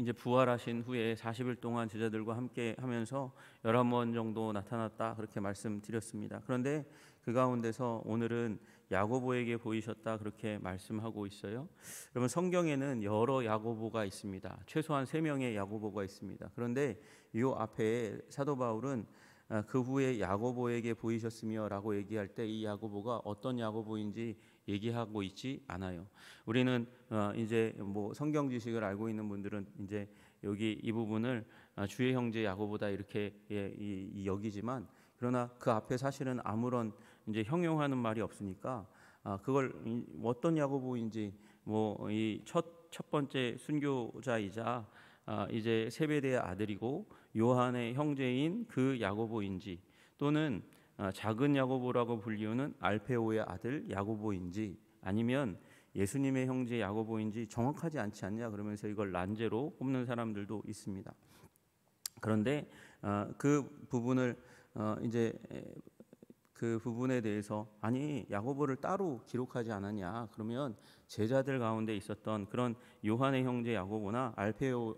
이제 부활하신 후에 40일 동안 제자들과 함께 하면서 11번 정도 나타났다 그렇게 말씀드렸습니다. 그런데 그 가운데서 오늘은 야고보에게 보이셨다 그렇게 말씀하고 있어요. 여러분 성경에는 여러 야고보가 있습니다. 최소한 3명의 야고보가 있습니다. 그런데 이 앞에 사도 바울은 그 후에 야고보에게 보이셨으며라고 얘기할 때 이 야고보가 어떤 야고보인지 얘기하고 있지 않아요. 우리는 이제 뭐 성경 지식을 알고 있는 분들은 이제 여기 이 부분을 주의 형제 야고보다 이렇게 여기지만, 그러나 그 앞에 사실은 아무런 이제 형용하는 말이 없으니까 그걸 어떤 야고보인지 뭐 이 첫 번째 순교자이자 이제 세베대의 아들이고 요한의 형제인 그 야고보인지, 또는 작은 야고보라고 불리우는 알페오의 아들 야고보인지, 아니면 예수님의 형제 야고보인지 정확하지 않지 않냐 그러면서 이걸 난제로 꼽는 사람들도 있습니다. 그런데 그 부분을 이제 그 부분에 대해서 아니 야고보를 따로 기록하지 않았냐 그러면 제자들 가운데 있었던 그런 요한의 형제 야고보나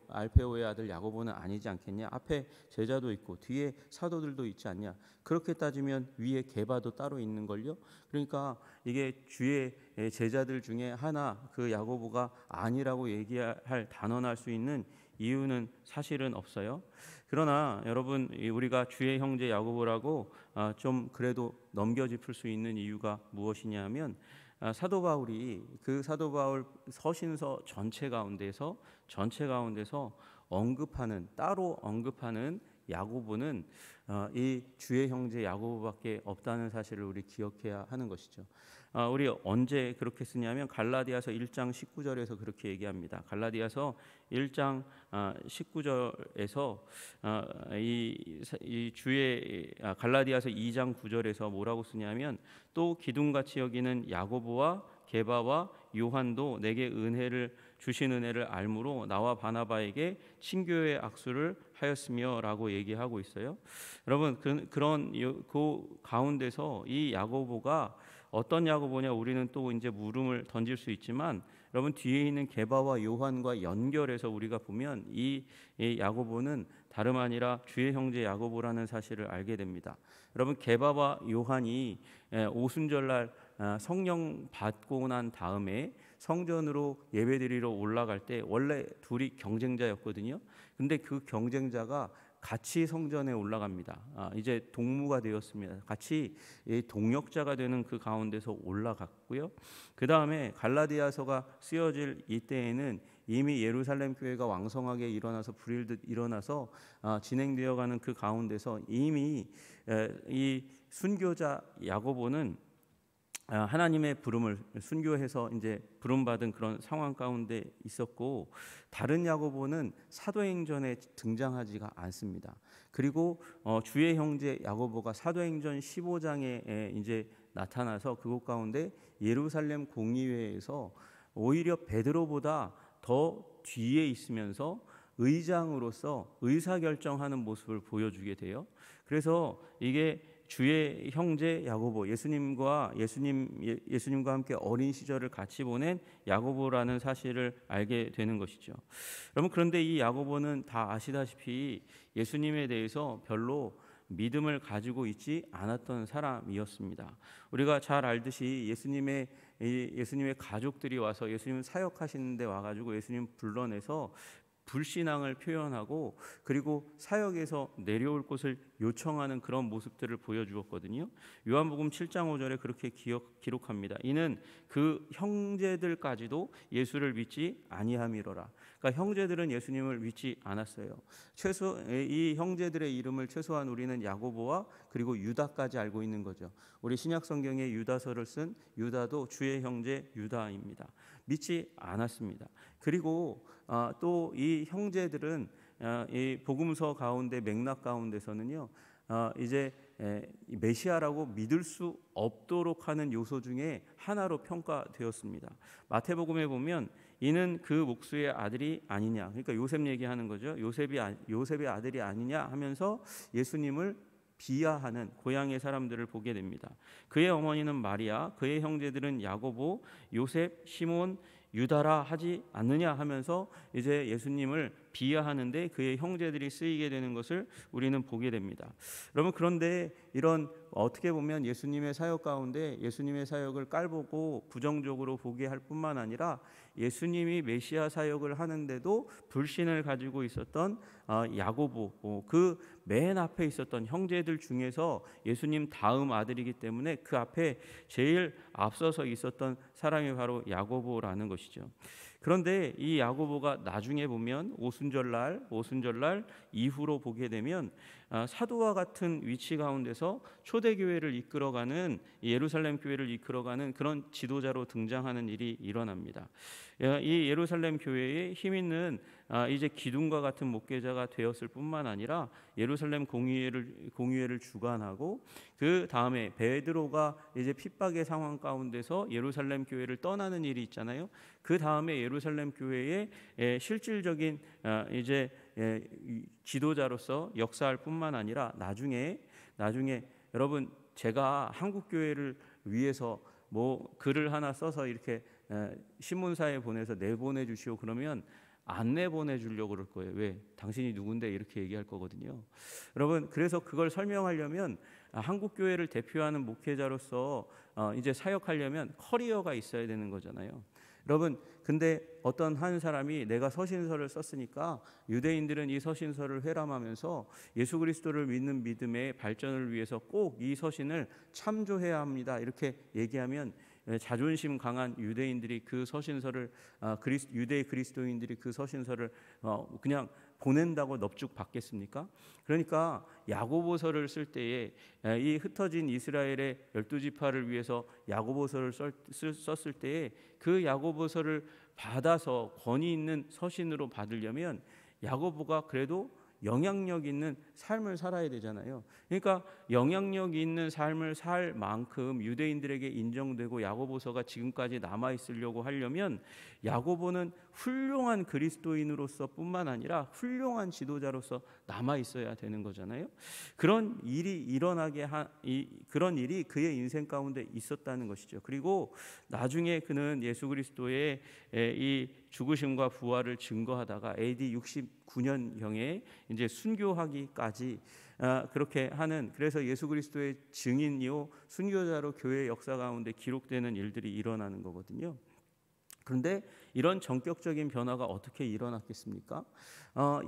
알페오의 아들 야고보는 아니지 않겠냐, 앞에 제자도 있고 뒤에 사도들도 있지 않냐, 그렇게 따지면 위에 게바도 따로 있는 걸요. 그러니까 이게 주의 제자들 중에 하나 그 야고보가 아니라고 얘기할 단언할 수 있는 이유는 사실은 없어요. 그러나 여러분 우리가 주의 형제 야고보라고 좀 그래도 넘겨짚을 수 있는 이유가 무엇이냐면 사도 바울이 그 사도 바울 서신서 전체 가운데서 따로 언급하는 야고보는 이 주의 형제 야고보밖에 없다는 사실을 우리 기억해야 하는 것이죠. 우리 언제 그렇게 쓰냐면 갈라디아서 1장 19절에서 그렇게 얘기합니다. 갈라디아서 1장 19절에서 갈라디아서 2장 9절에서 뭐라고 쓰냐면, 또 기둥같이 여기는 야고보와 게바와 요한도 내게 주신 은혜를 알므로 나와 바나바에게 친교의 악수를 하였으며라고 얘기하고 있어요. 여러분 그런 그 가운데서 이 야고보가 어떤 야고보냐, 우리는 또 이제 물음을 던질 수 있지만 여러분 뒤에 있는 게바와 요한과 연결해서 우리가 보면 이 야고보는 다름 아니라 주의 형제 야고보라는 사실을 알게 됩니다. 여러분 게바와 요한이 오순절날 성령 받고 난 다음에 성전으로 예배드리러 올라갈 때 원래 둘이 경쟁자였거든요. 근데 그 경쟁자가 같이 성전에 올라갑니다. 이제 동무가 되었습니다. 같이 동역자가 되는 그 가운데서 올라갔고요. 그 다음에 갈라디아서가 쓰여질 이때에는 이미 예루살렘 교회가 왕성하게 일어나서 불일듯 일어나서 진행되어가는 그 가운데서 이미 이 순교자 야고보는 하나님의 부름을 순교해서 이제 부름받은 그런 상황 가운데 있었고, 다른 야고보는 사도행전에 등장하지가 않습니다. 그리고 주의 형제 야고보가 사도행전 15장에 이제 나타나서 그곳 가운데 예루살렘 공의회에서 오히려 베드로보다 더 뒤에 있으면서 의장으로서 의사결정하는 모습을 보여주게 돼요. 그래서 이게 주의 형제 야고보, 예수님과 함께 어린 시절을 같이 보낸 야고보라는 사실을 알게 되는 것이죠. 여러분 그런데 이 야고보는 다 아시다시피 예수님에 대해서 별로 믿음을 가지고 있지 않았던 사람이었습니다. 우리가 잘 알듯이 예수님의 가족들이 와서 예수님 사역하시는데 와가지고 예수님 불러내서 불신앙을 표현하고 그리고 사역에서 내려올 것을 요청하는 그런 모습들을 보여주었거든요. 요한복음 7장 5절에 그렇게 기록합니다. 이는 그 형제들까지도 예수를 믿지 아니함이로라. 그러니까 형제들은 예수님을 믿지 않았어요. 이 형제들의 이름을 최소한 우리는 야고보와 그리고 유다까지 알고 있는 거죠. 우리 신약 성경에 유다서를 쓴 유다도 주의 형제 유다입니다. 믿지 않았습니다. 그리고 또 이 형제들은 이 복음서 가운데 맥락 가운데서는요 이제 메시아라고 믿을 수 없도록 하는 요소 중에 하나로 평가되었습니다. 마태복음에 보면 이는 그 목수의 아들이 아니냐, 그러니까 요셉 얘기하는 거죠. 요셉의 아들이 아니냐 하면서 예수님을 비하하는 고향의 사람들을 보게 됩니다. 그의 어머니는 마리아, 그의 형제들은 야고보, 요셉, 시몬, 유다라 하지 않느냐 하면서 이제 예수님을 비하하는데 그의 형제들이 쓰이게 되는 것을 우리는 보게 됩니다. 여러분, 그런데 이런 어떻게 보면 예수님의 사역 가운데 예수님의 사역을 깔보고 부정적으로 보게 할 뿐만 아니라 예수님이 메시아 사역을 하는데도 불신을 가지고 있었던 야고보, 그 맨 앞에 있었던 형제들 중에서 예수님 다음 아들이기 때문에 그 앞에 제일 앞서서 있었던 사람이 바로 야고보라는 것이죠. 그런데 이 야고보가 나중에 보면 오순절날 이후로 보게 되면 사도와 같은 위치 가운데서 초대교회를 이끌어가는, 예루살렘 교회를 이끌어가는 그런 지도자로 등장하는 일이 일어납니다. 이 예루살렘 교회에 힘 있는 이제 기둥과 같은 목회자가 되었을 뿐만 아니라 예루살렘 공의회를 주관하고, 그 다음에 베드로가 이제 핍박의 상황 가운데서 예루살렘 교회를 떠나는 일이 있잖아요. 그 다음에 예루살렘 교회의 실질적인 이제 지도자로서 역사할 뿐만 아니라 나중에 여러분, 제가 한국 교회를 위해서 뭐 글을 하나 써서 이렇게 신문사에 보내서 내보내 주시오 그러면 안 내보내 주려고 그럴 거예요. 왜? 당신이 누군데 이렇게 얘기할 거거든요. 여러분, 그래서 그걸 설명하려면 한국 교회를 대표하는 목회자로서 이제 사역하려면 커리어가 있어야 되는 거잖아요. 여러분, 근데 어떤 한 사람이 내가 서신서를 썼으니까 유대인들은 이 서신서를 회람하면서 예수 그리스도를 믿는 믿음의 발전을 위해서 꼭 이 서신을 참조해야 합니다, 이렇게 얘기하면 자존심 강한 유대인들이 그 서신서를 유대 그리스도인들이 그 서신서를 그냥 보낸다고 넙죽 받겠습니까? 그러니까 야고보서를 쓸 때에 이 흩어진 이스라엘의 12지파를 위해서 야고보서를 썼을 때에 그 야고보서를 받아서 권위 있는 서신으로 받으려면 야고보가 그래도 영향력 있는 삶을 살아야 되잖아요. 그러니까 영향력 있는 삶을 살 만큼 유대인들에게 인정되고 야고보서가 지금까지 남아 있으려고 하려면 야고보는 훌륭한 그리스도인으로서 뿐만 아니라 훌륭한 지도자로서 남아 있어야 되는 거잖아요. 그런 일이 그런 일이 그의 인생 가운데 있었다는 것이죠. 그리고 나중에 그는 예수 그리스도의 이 죽으심과 부활을 증거하다가 AD 69년경에 이제 순교하기까지 그렇게 하는, 그래서 예수 그리스도의 증인이요 순교자로 교회 역사 가운데 기록되는 일들이 일어나는 거거든요. 그런데 이런 전격적인 변화가 어떻게 일어났겠습니까?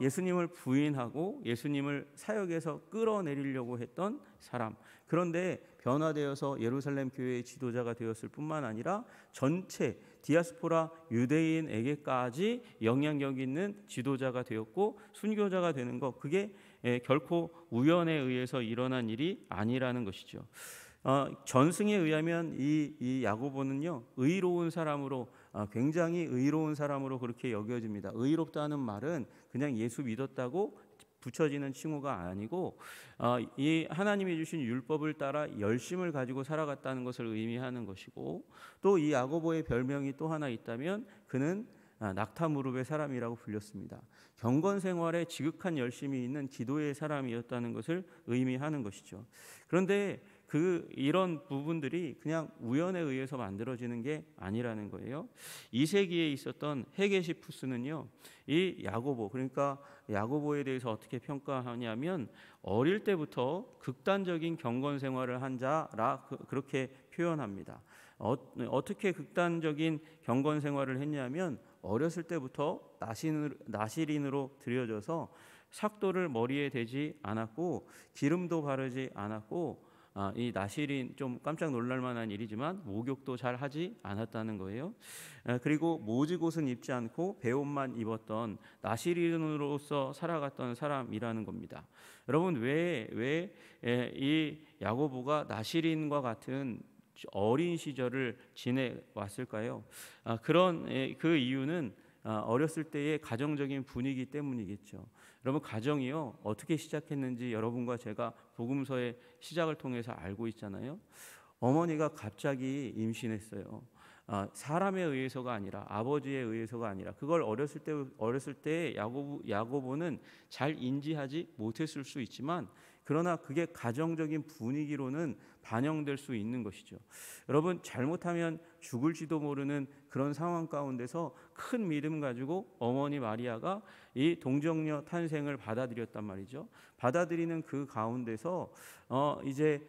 예수님을 부인하고 예수님을 사역에서 끌어내리려고 했던 사람, 그런데 변화되어서 예루살렘 교회의 지도자가 되었을 뿐만 아니라 전체 디아스포라 유대인에게까지 영향력 있는 지도자가 되었고 순교자가 되는 것, 그게 결코 우연에 의해서 일어난 일이 아니라는 것이죠. 전승에 의하면 이 야고보는요 의로운 사람으로, 굉장히 의로운 사람으로 그렇게 여겨집니다. 의롭다는 말은 그냥 예수 믿었다고 붙여지는 칭호가 아니고 이 하나님이 주신 율법을 따라 열심을 가지고 살아갔다는 것을 의미하는 것이고, 또 이 야고보의 별명이 또 하나 있다면 그는 낙타 무릎의 사람이라고 불렸습니다. 경건 생활에 지극한 열심이 있는 기도의 사람이었다는 것을 의미하는 것이죠. 그런데 이런 부분들이 그냥 우연에 의해서 만들어지는 게 아니라는 거예요. 2세기에 있었던 헤게시푸스는요, 이 야고보, 그러니까 야고보에 대해서 어떻게 평가하냐면 어릴 때부터 극단적인 경건 생활을 한 자라 그렇게 표현합니다. 어떻게 극단적인 경건 생활을 했냐면 어렸을 때부터 나시린으로 들여져서 삭도를 머리에 대지 않았고 기름도 바르지 않았고, 이 나시린 좀 깜짝 놀랄 만한 일이지만 목욕도 잘 하지 않았다는 거예요. 그리고 모직옷은 입지 않고 베옷만 입었던 나시린으로서 살아갔던 사람이라는 겁니다. 여러분, 왜 이 야고보가 나시린과 같은 어린 시절을 지내왔을까요? 그 이유는 어렸을 때의 가정적인 분위기 때문이겠죠. 여러분, 가정이요 어떻게 시작했는지 여러분과 제가 복음서의 시작을 통해서 알고 있잖아요. 어머니가 갑자기 임신했어요. 사람에 의해서가 아니라 아버지에 의해서가 아니라 그걸 어렸을 때 야고보는 잘 인지하지 못했을 수 있지만 그러나 그게 가정적인 분위기로는 반영될 수 있는 것이죠. 여러분 잘못하면 죽을지도 모르는 그런 상황 가운데서 큰 믿음 가지고 어머니 마리아가 이 동정녀 탄생을 받아들였단 말이죠. 받아들이는 그 가운데서 이제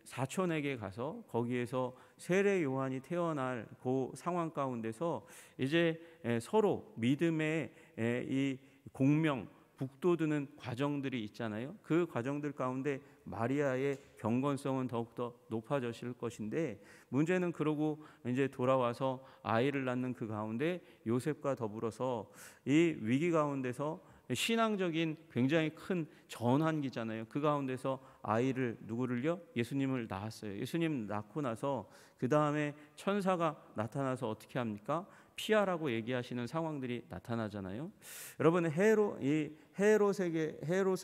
사촌에게 가서 거기에서 세례 요한이 태어날 그 상황 가운데서 이제 서로 믿음의 이 공명 북돋우는 과정들이 있잖아요. 그 과정들 가운데 마리아의 경건성은 더욱더 높아졌을 것인데 문제는 그러고 이제 돌아와서 아이를 낳는 그 가운데 요셉과 더불어서 이 위기 가운데서 신앙적인 굉장히 큰 전환기잖아요. 그 가운데서 아이를 누구를요? 예수님을 낳았어요. 예수님 낳고 나서 그 다음에 천사가 나타나서 어떻게 합니까? 피하라고 얘기하시는 상황들이 나타나잖아요. 여러분 헤롯을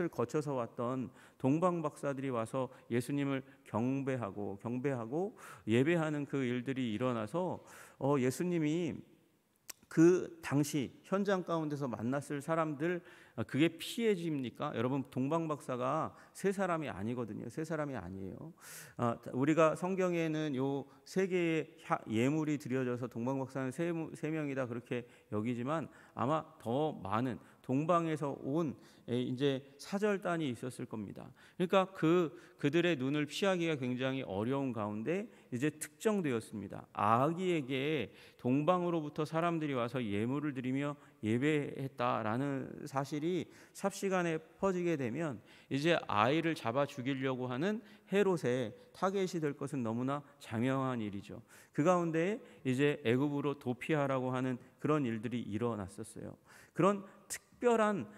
거쳐서 왔던 동방 박사들이 와서 예수님을 경배하고 예배하는 그 일들이 일어나서 예수님이 그 당시 현장 가운데서 만났을 사람들 그게 피해집니까? 여러분 동방 박사가 세 사람이 아니거든요. 세 사람이 아니에요. 우리가 성경에는 요 세 개의 예물이 드려져서 동방 박사는 세 명이다 그렇게 여기지만 아마 더 많은 동방에서 온 이제 사절단이 있었을 겁니다. 그러니까 그들의 눈을 피하기가 굉장히 어려운 가운데 이제 특정되었습니다. 아기에게 동방으로부터 사람들이 와서 예물을 드리며 예배했다라는 사실이 삽시간에 퍼지게 되면 이제 아이를 잡아 죽이려고 하는 헤롯의 타겟이 될 것은 너무나 장명한 일이죠. 그 가운데 이제 애굽으로 도피하라고 하는 그런 일들이 일어났었어요. 그런 특별한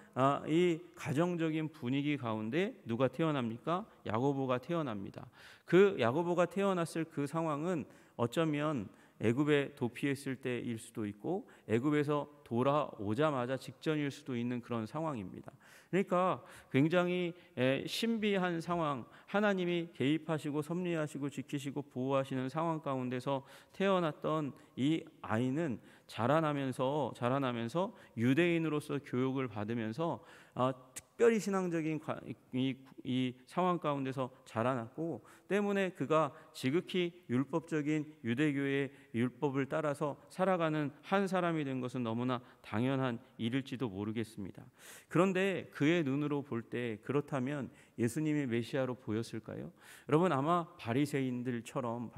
이 가정적인 분위기 가운데 누가 태어납니까? 야고보가 태어납니다. 그 야고보가 태어났을 그 상황은 어쩌면 애굽에 도피했을 때일 수도 있고 애굽에서 돌아오자마자 직전일 수도 있는 그런 상황입니다. 그러니까 굉장히 신비한 상황, 하나님이 개입하시고 섭리하시고 지키시고 보호하시는 상황 가운데서 태어났던 이 아이는 자라나면서 유대인으로서 교육을 받으면서 특별히 신앙적인 이 상황 가운데서 자라났고 때문에 그가 지극히 율법적인 유대교의 율법을 따라서 살아가는 한 사람이 된 것은 너무나 당연한 일일지도 모르겠습니다. 그런데 그의 눈으로 볼 때 그렇다면 예수님이 메시아로 보였을까요? 여러분 아마 바리새인들처럼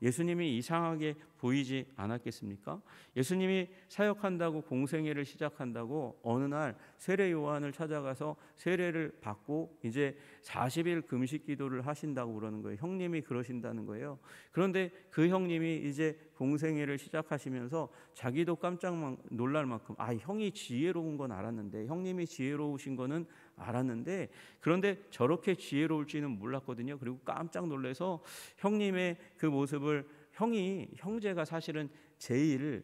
예수님이 이상하게 보이지 않았겠습니까? 예수님이 사역한다고 공생애를 시작한다고 어느 날 세례 요한을 찾아가서 세례를 받고 이제 40일 금식 기도를 하신다고 그러는 거예요. 형님이 그러신다는 거예요. 그런데 그 형님이 이제 공생애를 시작하시면서 자기도 깜짝 놀랄 만큼 형이 지혜로운 건 알았는데 형님이 지혜로우신 거는 알았는데 그런데 저렇게 지혜로울지는 몰랐거든요. 그리고 깜짝 놀라서 형님의 그 모습을 형제가 사실은 제일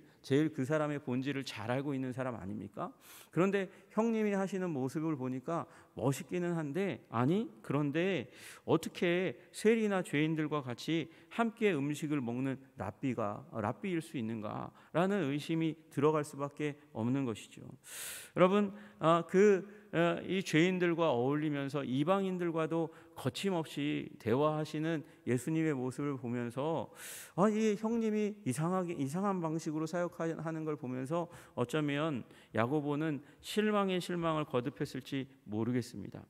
그 사람의 본질을 잘 알고 있는 사람 아닙니까? 그런데 형님이 하시는 모습을 보니까 멋있기는 한데 그런데 어떻게 세리나 죄인들과 같이 함께 음식을 먹는 랍비일 수 있는가라는 의심이 들어갈 수밖에 없는 것이죠. 여러분 이 죄인들과 어울리면서 이방인들과도 거침없이 대화하시는 예수님의 모습을 보면서 이 형님이 이상한 방식으로 사역하는 걸 보면서 어쩌면 야고보는 실망의 실망을 거듭했을지 모르겠습니다.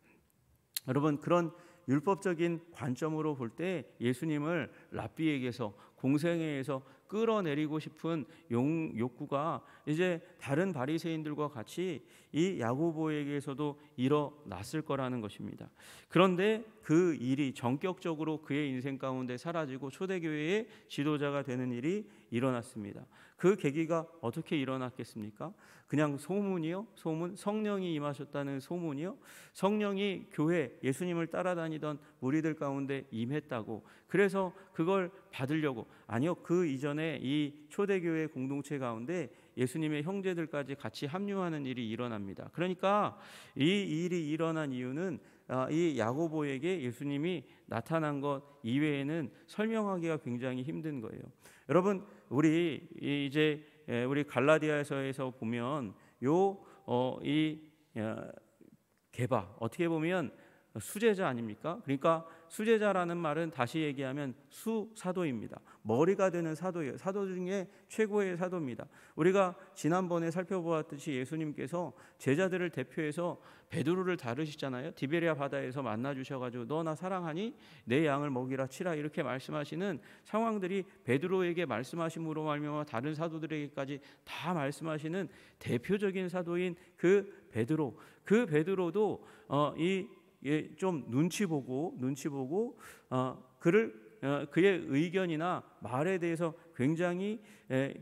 여러분 그런 율법적인 관점으로 볼 때 예수님을 랍비에게서 공생애에서 끌어내리고 싶은 욕구가 이제 다른 바리새인들과 같이 이 야고보에게서도 일어났을 거라는 것입니다. 그런데 그 일이 전격적으로 그의 인생 가운데 사라지고 초대교회의 지도자가 되는 일이 일어났습니다. 그 계기가 어떻게 일어났겠습니까? 그냥 소문이요? 성령이 임하셨다는 소문이요? 성령이 교회 예수님을 따라다니던 무리들 가운데 임했다고 그래서 그걸 받으려고 아니요 그 이전에 이 초대교회 공동체 가운데 예수님의 형제들까지 같이 합류하는 일이 일어납니다. 그러니까 이 일이 일어난 이유는 이 야고보에게 예수님이 나타난 것 이외에는 설명하기가 굉장히 힘든 거예요. 여러분, 우리 이제 우리 갈라디아서에서 보면 이 게바, 어떻게 보면 수제자 아닙니까? 그러니까 수제자라는 말은 다시 얘기하면 수사도입니다. 머리가 되는 사도예요. 사도 중에 최고의 사도입니다. 우리가 지난번에 살펴보았듯이 예수님께서 제자들을 대표해서 베드로를 다루시잖아요. 디베랴 바다에서 만나 주셔가지고 너 나 사랑하니 내 양을 먹이라 치라 이렇게 말씀하시는 상황들이 베드로에게 말씀하심으로 말미암아 다른 사도들에게까지 다 말씀하시는 대표적인 사도인 그 베드로. 그 베드로도 좀 눈치 보고 그의 의견이나 말에 대해서 굉장히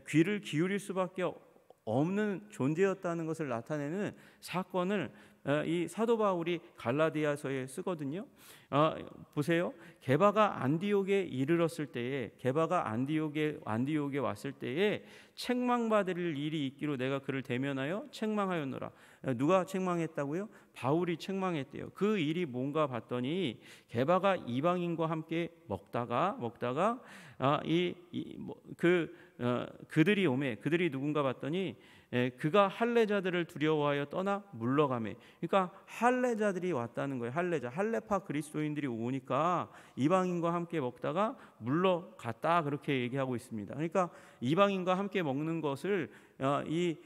귀를 기울일 수밖에 없는 존재였다는 것을 나타내는 사건을 이 사도 바울이 갈라디아서에 쓰거든요. 보세요. 게바가 안디옥에 이르렀을 때에, 게바가 안디옥에 왔을 때에 책망받을 일이 있기로 내가 그를 대면하여 책망하였노라. 누가 책망했다고요? 바울이 책망했대요. 그 일이 뭔가 봤더니 게바가 이방인과 함께 먹다가 그들이 누군가 봤더니 그가 할례자들을 두려워하여 떠나 물러가매. 그러니까 할례자들이 왔다는 거예요. 할례파 그리스도인들이 오니까 이방인과 함께 먹다가 물러갔다 그렇게 얘기하고 있습니다. 그러니까 이방인과 함께 먹는 것을 이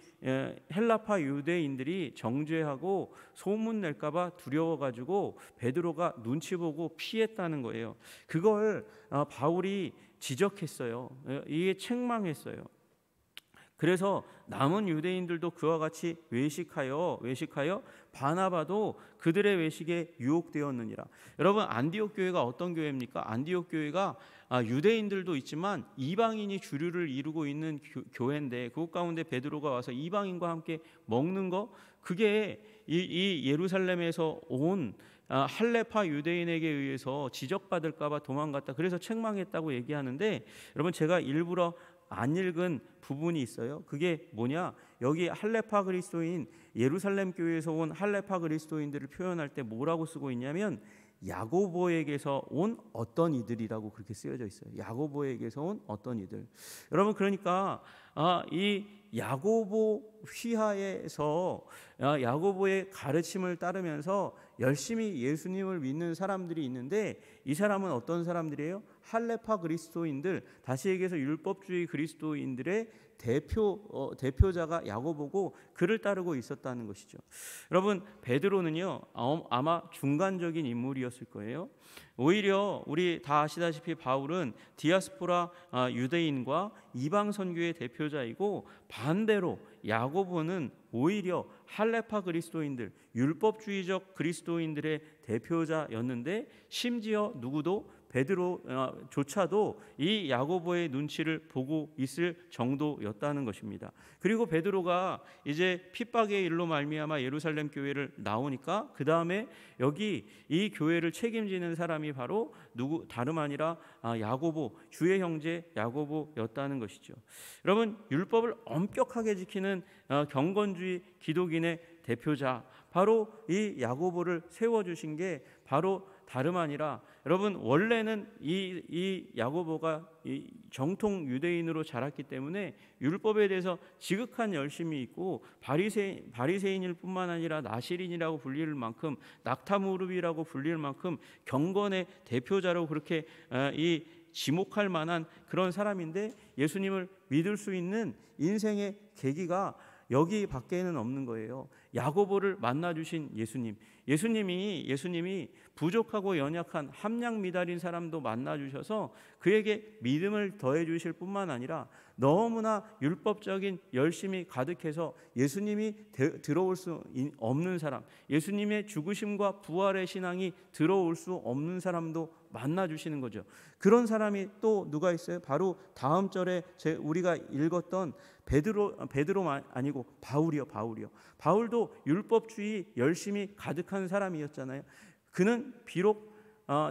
헬라파 유대인들이 정죄하고 소문 낼까봐 두려워가지고 베드로가 눈치 보고 피했다는 거예요. 그걸 바울이 지적했어요. 이게 책망했어요. 그래서 남은 유대인들도 그와 같이 외식하여 바나바도 그들의 외식에 유혹되었느니라. 여러분, 안디옥 교회가 어떤 교회입니까? 안디옥 교회가 유대인들도 있지만 이방인이 주류를 이루고 있는 교회인데 그곳 가운데 베드로가 와서 이방인과 함께 먹는 거, 그게 이 예루살렘에서 온 할례파 유대인에게 의해서 지적받을까봐 도망갔다. 그래서 책망했다고 얘기하는데, 여러분, 제가 일부러 안 읽은 부분이 있어요. 그게 뭐냐? 여기 할례파 그리스도인, 예루살렘 교회에서 온 할례파 그리스도인들을 표현할 때 뭐라고 쓰고 있냐면 야고보에게서 온 어떤 이들이라고 그렇게 쓰여져 있어요. 야고보에게서 온 어떤 이들. 여러분, 그러니까 이 야고보 휘하에서 야고보의 가르침을 따르면서 열심히 예수님을 믿는 사람들이 있는데, 이 사람은 어떤 사람들이에요? 할례파 그리스도인들, 다시 얘기해서 율법주의 그리스도인들의 대표자가 야고보고 그를 따르고 있었다는 것이죠. 여러분, 베드로는요 아마 중간적인 인물이었을 거예요. 오히려 우리 다 아시다시피 바울은 디아스포라 유대인과 이방 선교의 대표자이고, 반대로 야고보는 오히려 할례파 그리스도인들, 율법주의적 그리스도인들의 대표자였는데, 심지어 누구도 베드로조차도 이 야고보의 눈치를 보고 있을 정도였다는 것입니다. 그리고 베드로가 이제 핍박의 일로 말미암아 예루살렘 교회를 나오니까 그 다음에 여기 이 교회를 책임지는 사람이 바로 다름 아니라 야고보, 주의 형제 야고보였다는 것이죠. 여러분, 율법을 엄격하게 지키는 경건주의 기독인의 대표자, 바로 이 야고보를 세워주신 게 바로 다름 아니라, 여러분, 원래는 이 야고보가 이 정통 유대인으로 자랐기 때문에 율법에 대해서 지극한 열심이 있고, 바리새인일 뿐만 아니라 나실인이라고 불릴 만큼, 낙타무릎이라고 불릴 만큼 경건의 대표자로 그렇게 지목할 만한 그런 사람인데, 예수님을 믿을 수 있는 인생의 계기가 여기 밖에는 없는 거예요. 야고보를 만나 주신 예수님이 부족하고 연약한 함량 미달인 사람도 만나 주셔서 그에게 믿음을 더해 주실 뿐만 아니라, 너무나 율법적인 열심이 가득해서 예수님이 들어올 수 없는 사람, 예수님의 죽으심과 부활의 신앙이 들어올 수 없는 사람도 만나 주시는 거죠. 그런 사람이 또 누가 있어요? 바로 다음 절에 우리가 읽었던 베드로 아니고 바울이요. 바울도 율법주의 열심이 가득한 사람이었잖아요. 그는 비록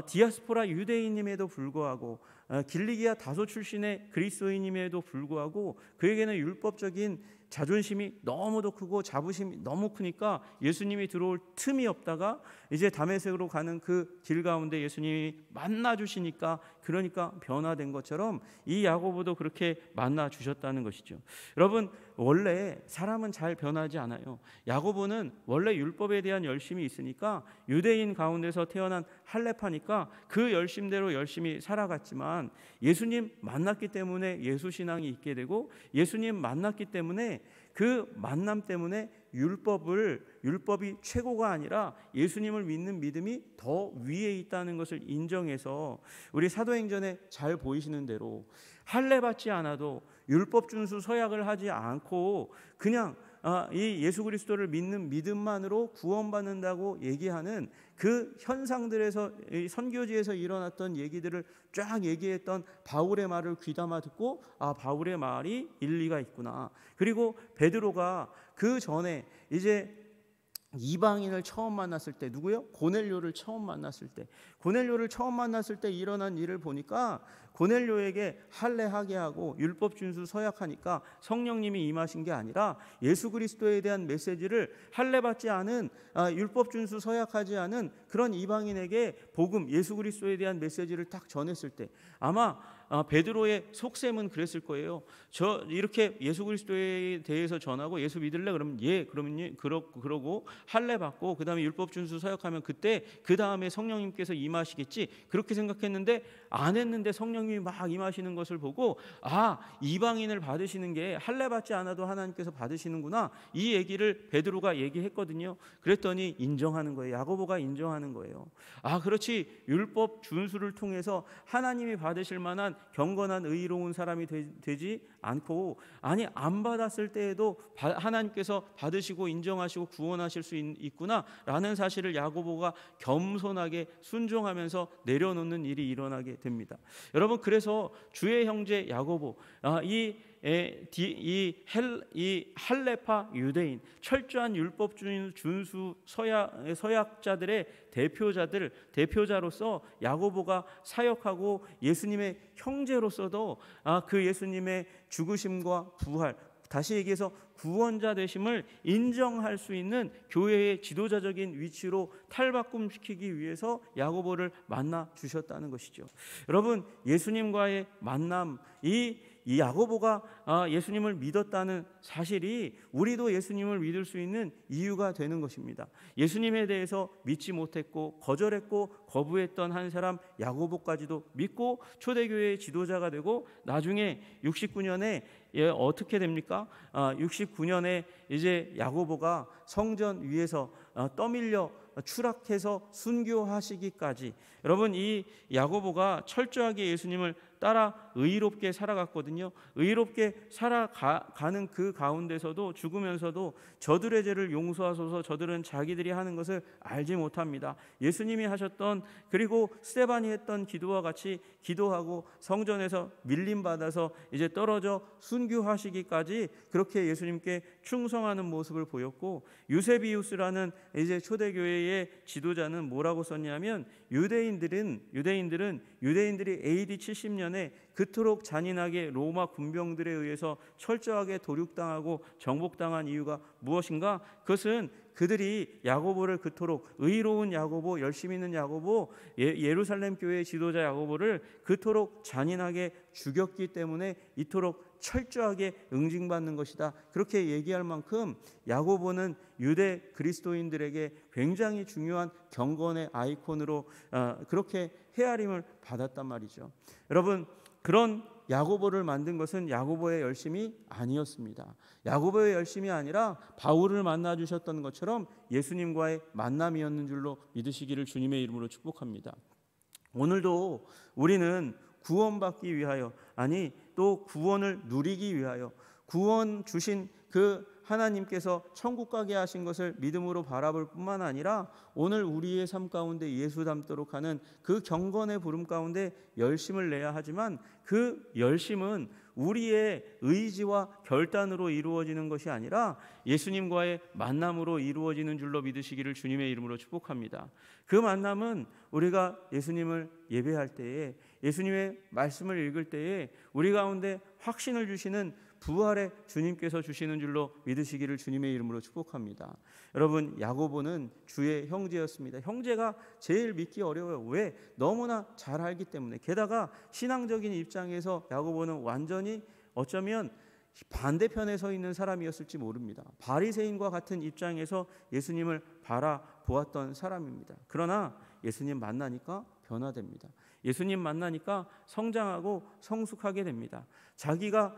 디아스포라 유대인임에도 불구하고, 길리기아 다소 출신의 그리스도인임에도 불구하고, 그에게는 율법적인 자존심이 너무도 크고 자부심이 너무 크니까 예수님이 들어올 틈이 없다가 이제 다메섹으로 가는 그 길 가운데 예수님이 만나 주시니까, 그러니까 변화된 것처럼 이 야고보도 그렇게 만나 주셨다는 것이죠. 여러분, 원래 사람은 잘 변하지 않아요. 야고보는 원래 율법에 대한 열심이 있으니까 유대인 가운데서 태어난 할례파니까 그 열심대로 열심히 살아갔지만, 예수님 만났기 때문에 예수 신앙이 있게 되고, 예수님 만났기 때문에 그 만남 때문에 율법이 최고가 아니라 예수님을 믿는 믿음이 더 위에 있다는 것을 인정해서, 우리 사도행전에 잘 보이시는 대로 할례 받지 않아도 율법 준수 서약을 하지 않고 그냥 이 예수 그리스도를 믿는 믿음만으로 구원받는다고 얘기하는 그 현상들에서, 선교지에서 일어났던 얘기들을 쫙 얘기했던 바울의 말을 귀담아 듣고, 바울의 말이 일리가 있구나. 그리고 베드로가 그 전에 이제 이방인을 처음 만났을 때, 누구요? 고넬료를 처음 만났을 때 일어난 일을 보니까, 고넬료에게 할례하게 하고 율법 준수 서약하니까 성령님이 임하신 게 아니라 예수 그리스도에 대한 메시지를 할례 받지 않은, 율법 준수 서약하지 않은 그런 이방인에게 복음, 예수 그리스도에 대한 메시지를 딱 전했을 때, 아마 베드로의 속셈은 그랬을 거예요. 저 이렇게 예수 그리스도에 대해서 전하고 예수 믿을래? 그러면 그러면 그러고 할례 받고 그다음에 율법 준수 서약하면 그때 그 다음에 성령님께서 임하시겠지, 그렇게 생각했는데 안 했는데 성령님이 막 임하시는 것을 보고, 이방인을 받으시는 게 할례 받지 않아도 하나님께서 받으시는구나, 이 얘기를 베드로가 얘기했거든요. 그랬더니 인정하는 거예요. 야고보가 인정하는 거예요. 그렇지, 율법 준수를 통해서 하나님이 받으실 만한 경건한 의로운 사람이 되지 않고, 안 받았을 때에도 하나님께서 받으시고 인정하시고 구원하실 수 있구나라는 사실을 야고보가 겸손하게 순종하면서 내려놓는 일이 일어나게 됩니다. 여러분, 그래서 주의 형제 야고보, 이 할례파 유대인, 철저한 율법 준수 서약자들의 대표자로서 야고보가 사역하고, 예수님의 형제로서도 그 예수님의 죽으심과 부활, 다시 얘기해서 구원자 되심을 인정할 수 있는 교회의 지도자적인 위치로 탈바꿈시키기 위해서 야고보를 만나 주셨다는 것이죠. 여러분, 예수님과의 만남, 이 야고보가 예수님을 믿었다는 사실이 우리도 예수님을 믿을 수 있는 이유가 되는 것입니다. 예수님에 대해서 믿지 못했고 거절했고 거부했던 한 사람 야고보까지도 믿고 초대교회의 지도자가 되고, 나중에 69년에 어떻게 됩니까? 69년에 이제 야고보가 성전 위에서 떠밀려 추락해서 순교하시기까지, 여러분, 이 야고보가 철저하게 예수님을 따라 의롭게 살아갔거든요. 의롭게 살아가는 그 가운데서도, 죽으면서도 저들의 죄를 용서하소서, 저들은 자기들이 하는 것을 알지 못합니다. 예수님이 하셨던, 그리고 스데반이 했던 기도와 같이 기도하고 성전에서 밀림받아서 이제 떨어져 순교하시기까지 그렇게 예수님께 충성하는 모습을 보였고, 유세비우스라는 이제 초대교회의 지도자는 뭐라고 썼냐면, 유대인들이 AD 70년에 그토록 잔인하게 로마 군병들에 의해서 철저하게 도륙당하고 정복당한 이유가 무엇인가? 그것은 그들이 야고보를 그토록, 의로운 야고보, 열심히 있는 야고보, 예루살렘 교회의 지도자 야고보를 그토록 잔인하게 죽였기 때문에 이토록 철저하게 응징받는 것이다, 그렇게 얘기할 만큼 야고보는 유대 그리스도인들에게 굉장히 중요한 경건의 아이콘으로 그렇게 헤아림을 받았단 말이죠. 여러분, 그런 야고보를 만든 것은 야고보의 열심이 아니었습니다. 야고보의 열심이 아니라 바울을 만나 주셨던 것처럼 예수님과의 만남이었는 줄로 믿으시기를 주님의 이름으로 축복합니다. 오늘도 우리는 구원받기 위하여, 또 구원을 누리기 위하여, 구원 주신 그 하나님께서 천국 가게 하신 것을 믿음으로 바라볼 뿐만 아니라, 오늘 우리의 삶 가운데 예수 닮도록 하는 그 경건의 부름 가운데 열심을 내야 하지만, 그 열심은 우리의 의지와 결단으로 이루어지는 것이 아니라 예수님과의 만남으로 이루어지는 줄로 믿으시기를 주님의 이름으로 축복합니다. 그 만남은 우리가 예수님을 예배할 때에, 예수님의 말씀을 읽을 때에 우리 가운데 확신을 주시는 부활의 주님께서 주시는 줄로 믿으시기를 주님의 이름으로 축복합니다. 여러분, 야고보는 주의 형제였습니다. 형제가 제일 믿기 어려워요. 왜? 너무나 잘 알기 때문에. 게다가 신앙적인 입장에서 야고보는 완전히 어쩌면 반대편에 서 있는 사람이었을지 모릅니다. 바리새인과 같은 입장에서 예수님을 바라보았던 사람입니다. 그러나 예수님 만나니까 변화됩니다. 예수님 만나니까 성장하고 성숙하게 됩니다. 자기가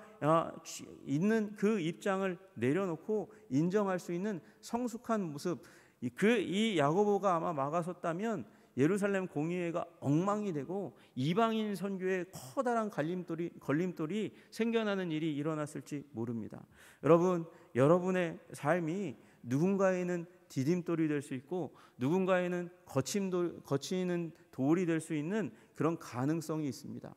있는 그 입장을 내려놓고 인정할 수 있는 성숙한 모습, 이 야고보가 아마 막아섰다면 예루살렘 공의회가 엉망이 되고 이방인 선교에 커다란 걸림돌이 생겨나는 일이 일어났을지 모릅니다. 여러분, 여러분의 삶이 누군가에는 디딤돌이 될 수 있고 누군가에는 거치는 돌이 될 수 있는 그런 가능성이 있습니다.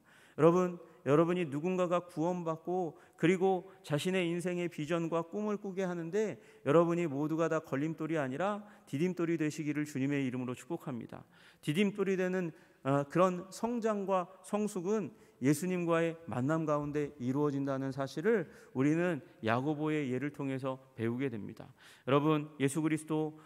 여러분이 누군가가 구원받고 그리고 자신의 인생의 비전과 꿈을 꾸게 하는데 여러분이 모두가 다 걸림돌이 아니라 디딤돌이 되시기를 주님의 이름으로 축복합니다. 디딤돌이 되는 그런 성장과 성숙은 예수님과의 만남 가운데 이루어진다는 사실을 우리는 야고보의 예를 통해서 배우게 됩니다. 여러분, 예수 그리스도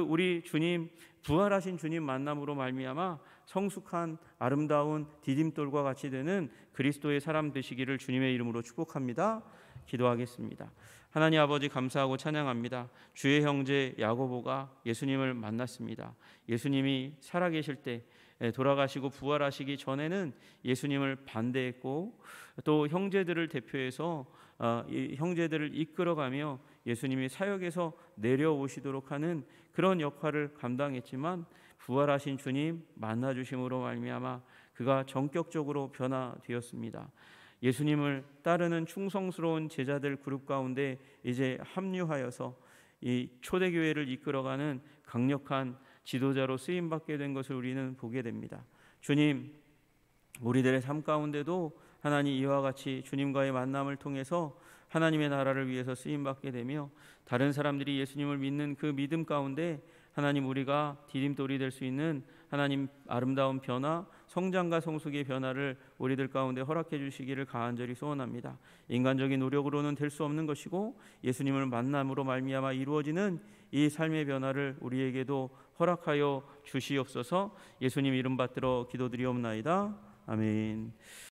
우리 주님, 부활하신 주님 만남으로 말미암아 성숙한 아름다운 디딤돌과 같이 되는 그리스도의 사람 되시기를 주님의 이름으로 축복합니다. 기도하겠습니다. 하나님 아버지, 감사하고 찬양합니다. 주의 형제 야고보가 예수님을 만났습니다. 예수님이 살아계실 때, 돌아가시고 부활하시기 전에는 예수님을 반대했고 또 형제들을 대표해서 형제들을 이끌어가며 예수님이 사역에서 내려오시도록 하는 그런 역할을 감당했지만 부활하신 주님 만나주심으로 말미암아 그가 전격적으로 변화되었습니다. 예수님을 따르는 충성스러운 제자들 그룹 가운데 이제 합류하여서 이 초대교회를 이끌어가는 강력한 지도자로 쓰임받게 된 것을 우리는 보게 됩니다. 주님, 우리들의 삶 가운데도 하나님 이와 같이 주님과의 만남을 통해서 하나님의 나라를 위해서 쓰임받게 되며 다른 사람들이 예수님을 믿는 그 믿음 가운데 하나님, 우리가 디딤돌이 될 수 있는 하나님 아름다운 변화, 성장과 성숙의 변화를 우리들 가운데 허락해 주시기를 간절히 소원합니다. 인간적인 노력으로는 될 수 없는 것이고 예수님을 만남으로 말미암아 이루어지는 이 삶의 변화를 우리에게도 허락하여 주시옵소서. 예수님 이름 받들어 기도드리옵나이다. 아멘.